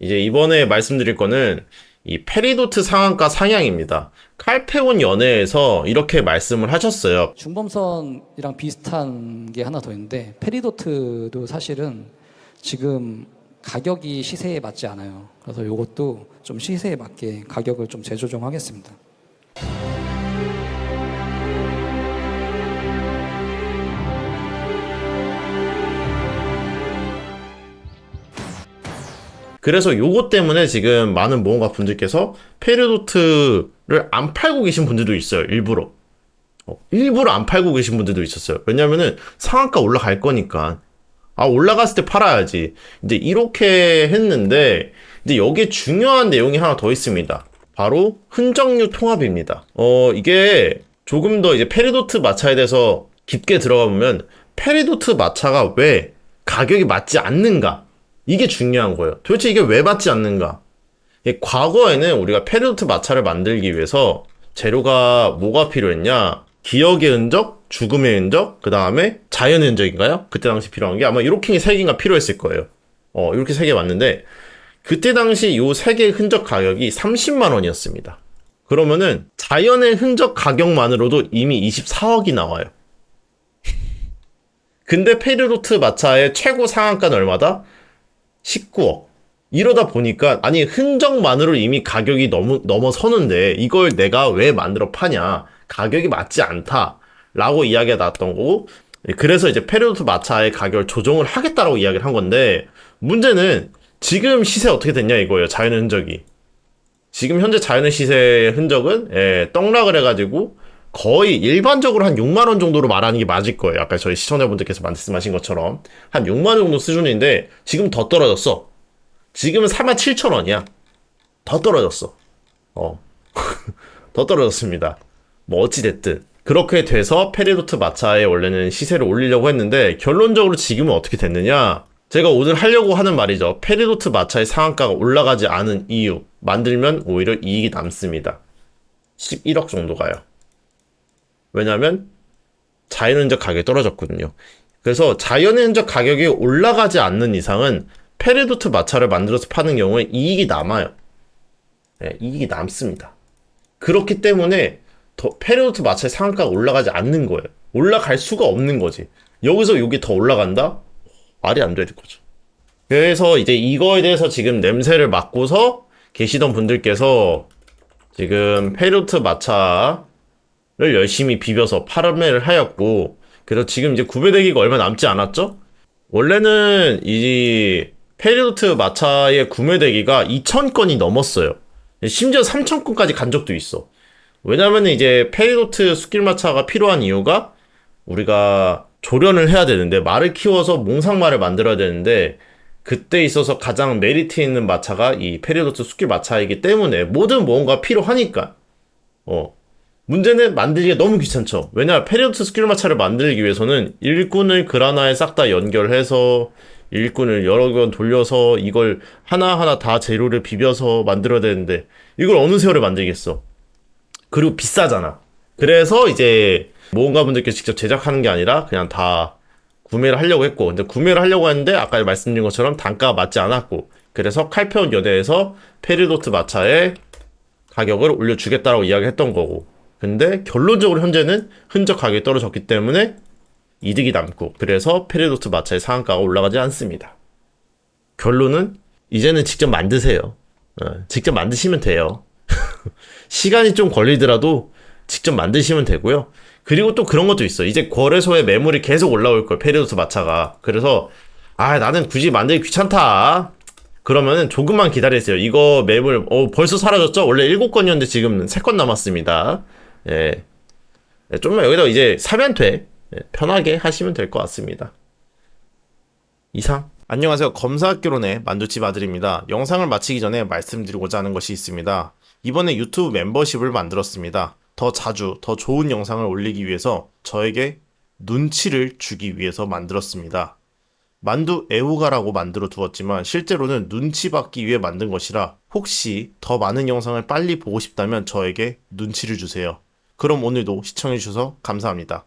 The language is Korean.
이제 이번에 말씀드릴 거는 이 페리도트 상한가 상향입니다. 칼페온 연회에서 이렇게 말씀을 하셨어요. 중범선이랑 비슷한 게 하나 더 있는데 페리도트도 사실은 지금 가격이 시세에 맞지 않아요. 그래서 이것도 좀 시세에 맞게 가격을 좀 재조정하겠습니다. 그래서 요거 때문에 지금 많은 모험가 분들께서 페리도트를 안 팔고 계신 분들도 있어요. 일부러. 일부러 안 팔고 계신 분들도 있었어요. 왜냐면은 상한가 올라갈 거니까. 아, 올라갔을 때 팔아야지. 이제 이렇게 했는데, 이제 여기에 중요한 내용이 하나 더 있습니다. 바로 흔적류 통합입니다. 이게 조금 더 이제 페리도트 마차에 대해서 깊게 들어가 보면 페리도트 마차가 왜 가격이 맞지 않는가? 이게 중요한 거예요. 도대체 이게 왜 맞지 않는가? 과거에는 우리가 페리도트 마차를 만들기 위해서 재료가 뭐가 필요했냐? 기억의 흔적, 죽음의 흔적, 그 다음에 자연의 흔적인가요? 그때 당시 필요한 게 아마 이렇게 세 개가 필요했을 거예요. 이렇게 세 개 맞는데 그때 당시 요 세 개의 흔적 가격이 30만 원이었습니다. 그러면은 자연의 흔적 가격만으로도 이미 24억이 나와요. 근데 페리도트 마차의 최고 상한가는 얼마다? 19억. 이러다 보니까 아니 흔적만으로 이미 가격이 넘어서는데 이걸 내가 왜 만들어 파냐, 가격이 맞지 않다 라고 이야기가 나왔던 거고, 그래서 이제 페리도트 마차의 가격을 조정을 하겠다라고 이야기를 한 건데, 문제는 지금 시세 어떻게 됐냐 이거예요. 자연의 흔적이 지금 현재 자연의 시세의 흔적은 떡락을 해가지고 거의 일반적으로 한 6만원 정도로 말하는 게 맞을 거예요. 아까 저희 시청자분들께서 말씀하신 것처럼 한 6만원 정도 수준인데 지금 더 떨어졌어. 지금은 47,000원이야. 더 떨어졌어. 더 떨어졌습니다. 뭐 어찌됐든 그렇게 돼서 페리도트 마차에 원래는 시세를 올리려고 했는데 결론적으로 지금은 어떻게 됐느냐, 제가 오늘 하려고 하는 말이죠. 페리도트 마차의 상한가가 올라가지 않은 이유, 만들면 오히려 이익이 남습니다. 11억 정도 가요. 왜냐면 자연의 흔적 가격이 떨어졌거든요. 그래서 자연의 흔적 가격이 올라가지 않는 이상은 페리도트 마차를 만들어서 파는 경우에 이익이 남아요. 네, 이익이 남습니다. 그렇기 때문에 페리도트 마차의 상한가가 올라가지 않는 거예요. 올라갈 수가 없는 거지. 여기서 여기 더 올라간다? 말이 안 되는 거죠. 그래서 이제 이거에 대해서 지금 냄새를 맡고서 계시던 분들께서 지금 페리도트 마차를 열심히 비벼서 판매를 하였고, 그래서 지금 이제 구매되기가 얼마 남지 않았죠? 원래는 이 페리도트 마차의 구매되기가 2,000건이 넘었어요. 심지어 3,000건까지 간 적도 있어. 왜냐면 이제 페리도트 숲길 마차가 필요한 이유가 우리가 조련을 해야 되는데, 말을 키워서 몽상말을 만들어야 되는데, 그때 있어서 가장 메리트 있는 마차가 이 페리도트 숲길 마차이기 때문에 모든 모험가 필요하니까. 문제는 만들기가 너무 귀찮죠. 왜냐, 페리도트 숲길 마차를 만들기 위해서는 일꾼을 그라나에 싹 다 연결해서 일꾼을 여러 번 돌려서 이걸 하나하나 다 재료를 비벼서 만들어야 되는데 이걸 어느 세월에 만들겠어. 그리고 비싸잖아. 그래서 이제 모험가분들께 직접 제작하는 게 아니라 그냥 다 구매를 하려고 했고, 근데 구매를 하려고 했는데 아까 말씀드린 것처럼 단가가 맞지 않았고, 그래서 칼페온 연회에서 페리도트 마차의 가격을 올려주겠다라고 이야기했던 거고, 근데 결론적으로 현재는 흔적 가격이 떨어졌기 때문에 이득이 남고, 그래서 페리도트 마차의 상한가가 올라가지 않습니다. 결론은 이제는 직접 만드세요. 직접 만드시면 돼요. 시간이 좀 걸리더라도 직접 만드시면 되고요. 그리고 또 그런 것도 있어. 이제 거래소에 매물이 계속 올라올 거예요, 페리도트 마차가. 그래서 나는 굳이 만들기 귀찮다. 그러면은 조금만 기다리세요. 이거 매물 벌써 사라졌죠? 원래 7건이었는데 지금 3건 남았습니다. 예. 좀만 여기다 이제 사면 돼. 편하게 하시면 될 것 같습니다. 이상. 안녕하세요. 검사학개론의 만두집 아들입니다. 영상을 마치기 전에 말씀드리고자 하는 것이 있습니다. 이번에 유튜브 멤버십을 만들었습니다. 더 자주, 더 좋은 영상을 올리기 위해서 저에게 눈치를 주기 위해서 만들었습니다. 만두 애호가라고 만들어 두었지만 실제로는 눈치 받기 위해 만든 것이라 혹시 더 많은 영상을 빨리 보고 싶다면 저에게 눈치를 주세요. 그럼 오늘도 시청해주셔서 감사합니다.